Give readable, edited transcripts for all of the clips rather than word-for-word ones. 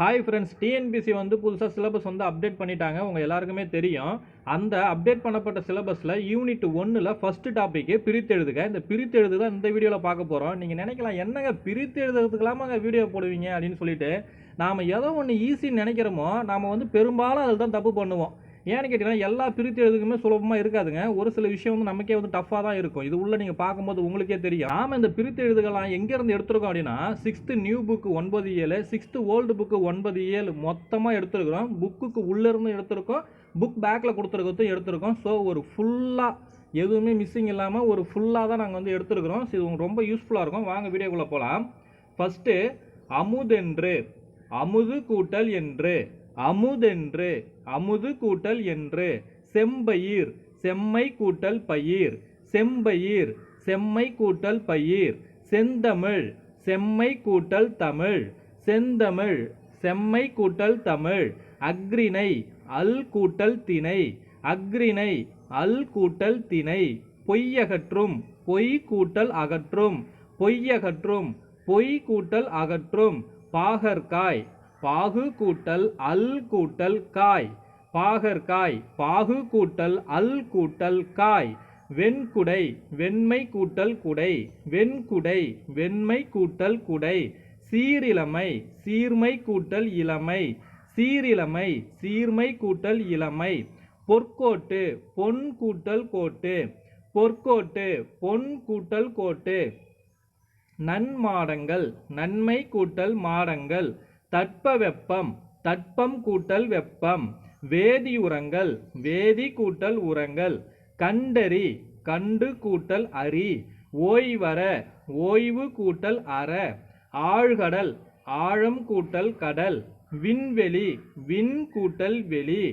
Hi friends, TNPSC புதுசாக syllabus update பண்ணிட்டாங்க. உங்கள் எல்லாருக்குமே தெரியும். அந்த அப்டேட் பண்ணப்பட்ட சிலபஸில் யூனிட் 1ல் ஃபஸ்ட்டு டாப்பிக்கு பிரித்து எழுதுக. இந்த பிரித்து எழுது தான் இந்த வீடியோவில் பார்க்க போகிறோம். நீங்கள் நினைக்கலாம், என்னங்க பிரித்து எழுதுறதுக்கெல்லாமாங்க வீடியோ போடுவீங்க அப்படின்னு சொல்லிட்டு. நாம் ஏதோ ஒன்று ஈஸின்னு நினைக்கிறோமோ நாம் பெரும்பாலும் அதில் தான் தப்பு பண்ணுவோம். ஏன்னு கேட்டிங்கன்னா, எல்லா பிரித்து எழுதுக்குமே சுலபமாக இருக்காதுங்க. ஒரு சில விஷயம் நமக்கே டஃப்பாக தான் இருக்கும். இது உள்ள நீங்கள் பார்க்கும்போது உங்களுக்கே தெரியும். நாம் இந்த பிரித்து எழுதுகலாம் எங்கேருந்து எடுத்துருக்கோம் அப்படின்னா, 6th new book 9(7), 6th old book 9(7) மொத்தமாக எடுத்துருக்கிறோம். புக்குக்கு உள்ளேருந்து எடுத்துருக்கோம், புக் பேக்கில் கொடுத்துருக்கிறதும் எடுத்துருக்கோம். ஸோ ஒரு ஃபுல்லாக எதுவுமே மிஸ்ஸிங் இல்லாமல் ஒரு ஃபுல்லாக தான் நாங்கள் எடுத்துருக்கிறோம். ஸோ இது ரொம்ப யூஸ்ஃபுல்லாக இருக்கும். வாங்க வீடியோக்குள்ளே போகலாம். ஃபஸ்ட்டு அமுதென்று, அமுது கூட்டல் என்று, அமுதென்று, அமுது கூட்டல் என்று. செம்பயிர், செம்மை கூட்டல் பயிர், செம்பயிர், செம்மை கூட்டல் பயிர். செந்தமிழ், செம்மை கூட்டல் தமிழ், செந்தமிழ், செம்மை கூட்டல் தமிழ். அக்ரிணை, அல் கூட்டல் திணை, அக்ரிணை, அல் கூட்டல் திணை. பொய்யகற்றும், பொய் கூட்டல் அகற்றும், பொய்யகற்றும், பொய் கூட்டல் அகற்றும். பாகற்காய், பாகு கூட்டல் அல் கூட்டல் காய், பாகற்காய், பாகு கூட்டல் அல் கூட்டல் காய். வெண்குடை, வெண்மை கூட்டல் குடை, வெண்குடை, வெண்மை கூட்டல் குடை. சீரிலமை, சீர்மை கூட்டல் இளமை, சீரிலமை, சீர்மை கூட்டல் இளமை. பொற்கோட்டு, பொன் கூட்டல் கோட்டு, பொற்கோட்டு, பொன் கூட்டல் கோட்டு. நன்மாடங்கள், நன்மை கூட்டல் மாடங்கள். தட்பவெப்பம், தட்பம் கூட்டல் வெப்பம். வேதியுரங்கள், வேதி கூட்டல் உரங்கள். கண்டறி, கண்டு கூட்டல் அறி. ஓய்வற, ஓய்வு கூட்டல் அற. ஆழ்கடல், ஆழம் கூட்டல் கடல். விண்வெளி, விண் கூட்டல் வெளி.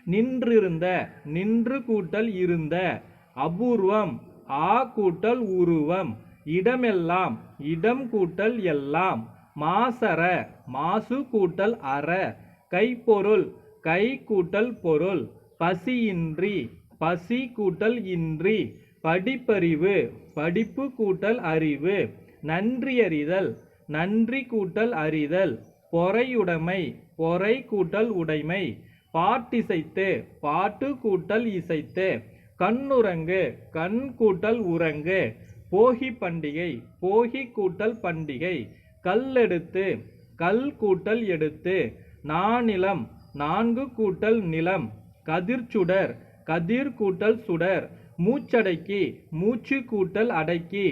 நின்றிருந்த, நின்று கூட்டல் இருந்த. அபூர்வம், ஆ கூட்டல் உருவம். இடமெல்லாம், இடம் கூட்டல் எல்லாம். மாசற, மாசு கூட்டல் அற. கைப்பொருள், கை கூட்டல் பொருள். பசியின்றி, பசி கூட்டல் இன்றி. படிப்பறிவு, படிப்பு கூட்டல் அறிவு. நன்றியறிதல், நன்றி கூட்டல் அறிதல். பொறையுடைமை, பொறை கூட்டல் உடைமை. பாட்டிசைத்து, பாட்டு கூட்டல் இசைத்து. கண்ணுறங்கு, கண் கூட்டல் உறங்கு. போகி பண்டிகை, போகி கூட்டல் பண்டிகை. கல்லெடுத்து, கல் கூட்டல் எடுத்து. நானிலம், நான்கு கூட்டல் நிலம். கதிர்ச்சுடர், கதிர் கூட்டல் சுடர். மூச்சடக்கி, மூச்சு கூட்டல் அடக்கி.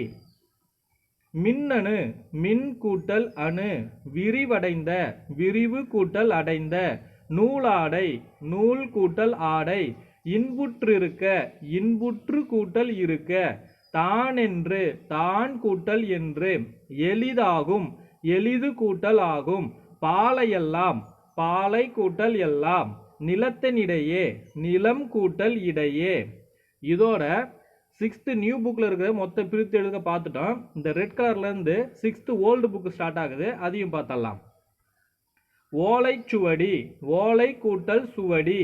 மின்னணு, மின் கூட்டல் அணு. விரிவடைந்த, விரிவு கூட்டல் அடைந்த. நூலாடை, நூல் கூட்டல் ஆடை. இன்புற்றிருக்க, இன்புற்று கூட்டல் இருக்க. தானென்று, தான் கூட்டல் என்று. எளிதாகும், எளிது கூட்டல் ஆகும். பாலையெல்லாம், பாலை கூட்டல் எல்லாம். நிலத்தினிடையே, நிலம் கூட்டல் இடையே. இதோட 6th நியூ புக்கில் இருக்கிற மொத்த பிரித்து எழுத பார்த்துட்டோம். இந்த ரெட் கலர்லேருந்து 6th ஓல்டு புக்கு ஸ்டார்ட் ஆகுது, அதையும் பார்த்தலாம். ஓலைச்சுவடி, ஓலை கூட்டல் சுவடி.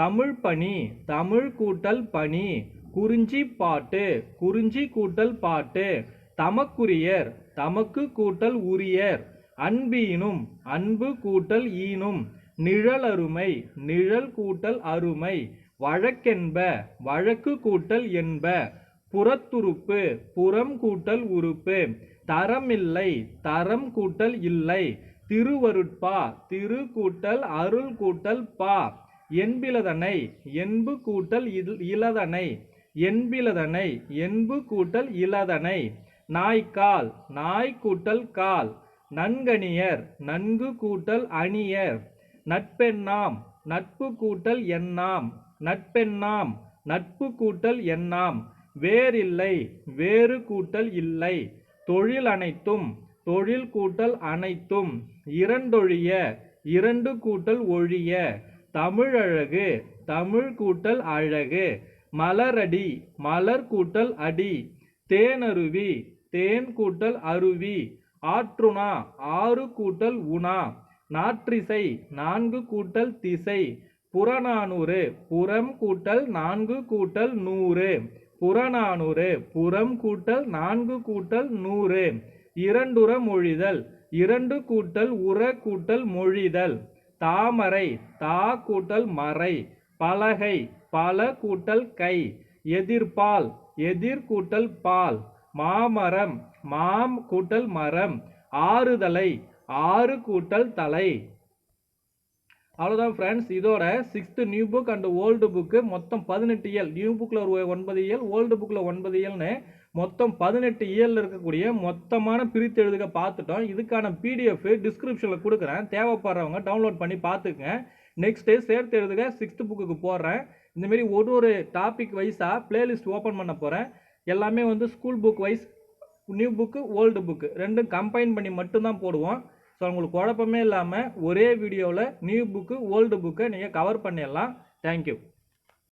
தமிழ் பணி, தமிழ் கூட்டல் பணி. குறிஞ்சி பாட்டு, குறிஞ்சி கூட்டல் பாட்டு. தமக்குரியர், தமக்கு கூட்டல் உரியர். அன்பீனும், அன்பு கூட்டல் ஈனும். நிழலருமை, நிழல் கூட்டல் அருமை. வழக்கென்ப, வழக்கு கூட்டல் என்ப. புறத்துறுப்பு, புறம் கூட்டல் உறுப்பு. தரமில்லை, தரம் கூட்டல் இல்லை. திருவருட்பா, திரு கூட்டல் அருள் கூட்டல் பா. என்பிலதனை, என்பு கூட்டல் இலதனை, என்பிலதனை, என்பு கூட்டல் இலதனை. நாய்க்கால், நாய் கூட்டல் கால். நன்கணியர், நன்கு கூட்டல் அணியர். நட்பெண்ணாம், நட்பு கூட்டல் எண்ணாம், நட்பெண்ணாம், நட்பு கூட்டல் எண்ணாம். வேறில்லை, வேறு கூட்டல் இல்லை. தொழில் அனைத்தும், தொழில் கூட்டல் அனைத்தும். இரண்டொழிய, இரண்டு கூட்டல் ஒழிய. தமிழழகு, தமிழ் கூட்டல் அழகு. மலரடி, மலர் கூட்டல் அடி. தேனருவி, தேன் கூட்டல் அருவி. ஆற்றுணா, ஆறு கூட்டல் உணா. நாற்றிசை, நான்கு கூட்டல் திசை. புறநானூறு, புறம் கூட்டல் நான்கு கூட்டல் நூறு. புறநானூறு, புறம் கூட்டல் நான்கு கூட்டல் நூறு. இரண்டுற மொழிதல், 2 கூட்டல் உர கூட்டல் மொழிதல். தாமரை தா கூட்டல் மறை. பலகை பல கூட்டல் கை. எதிர்பால் எதிர் கூட்டல் பால். மாமரம் மாம் கூட்டல் மரம். ஆறுதலை ஆறு கூட்டல் தலை. அவ்வளோதான் ஃப்ரெண்ட்ஸ். இதோட 6th new book and old book மொத்தம் 18 இயல். நியூ புக்கில் ஒரு 9 இயல், ஓல்டு புக்கில் 9 இயல்னு மொத்தம் 18 இயலில் இருக்கக்கூடிய மொத்தமான பிரித்தெழுதுக பார்த்துட்டோம். இதுக்கான பிடிஎஃப் டிஸ்கிரிப்ஷனில் கொடுக்குறேன், தேவைப்படுறவங்க டவுன்லோட் பண்ணி பார்த்துக்குங்க. நெக்ஸ்ட்டு சேர்த்து எழுதுக 6th புக்குக்கு போடுறேன். இந்தமாரி ஒரு டாபிக் வைஸாக பிளேலிஸ்ட் ஓப்பன் பண்ண போகிறேன். எல்லாமே வந்து school book wise, new book old book ரெண்டும் கம்பைன் பண்ணி மட்டும்தான் போடுவோம். ஸோ உங்களுக்கு குழப்பமே இல்லாமல் ஒரே வீடியோவில் நியூ புக்கு ஓல்டு புக்கை நீங்கள் கவர் பண்ணிடலாம். தேங்க்யூ.